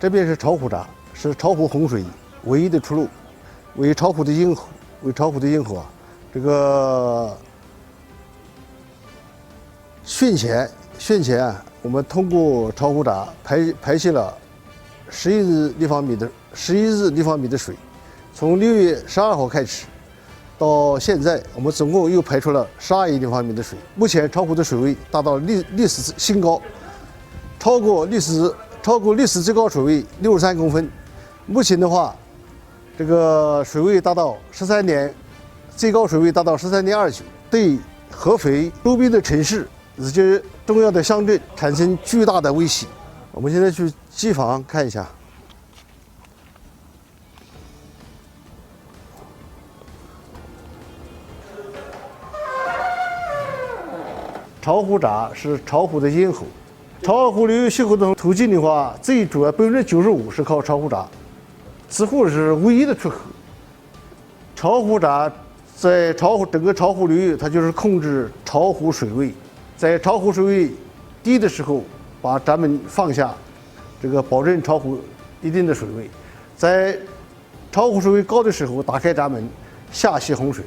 这边是巢湖闸，是巢湖洪水唯一的出路，为巢湖的咽喉，这个汛前啊，我们通过巢湖闸排泄了11日立方米的水，从6月12号开始，到现在我们总共又排出了12亿立方米的水。目前巢湖的水位达到历史新高，超过历史最高水位63公分。目前的话，这个水位达到最高水位达到13.29，对合肥周边的城市以及重要的乡镇产生巨大的威胁。我们现在去机房看一下。巢湖闸是巢湖的咽喉，巢湖流域蓄洪的途径的话，最主要95%是靠巢湖闸，几乎是唯一的出口。巢湖闸在整个巢湖流域，它就是控制巢湖水位，在巢湖水位低的时候把闸门放下，这个保证巢湖一定的水位；在巢湖水位高的时候打开闸门下泄洪水。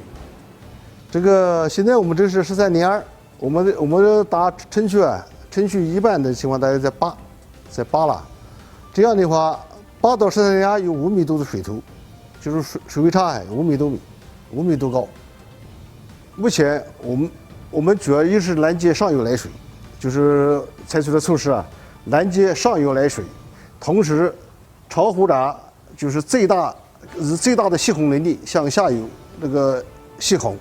这个现在我们这是13.2。我们打程序一半的情况大概在8了，这样的话8到13.2有5米多的水头，就是水位差5米多高。目前我们主要一是拦截上游来水，就是采取的措施啊，拦截上游来水，同时巢湖闸就是最大的泄洪能力向下游那个泄洪。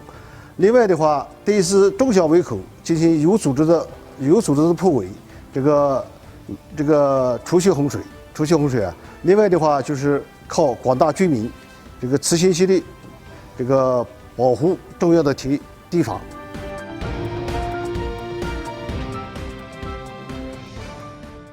另外的话，对是中小围口进行有组织的破围，这个除去洪水啊。另外的话，就是靠广大居民这个齐心协力，这个保护重要的堤防。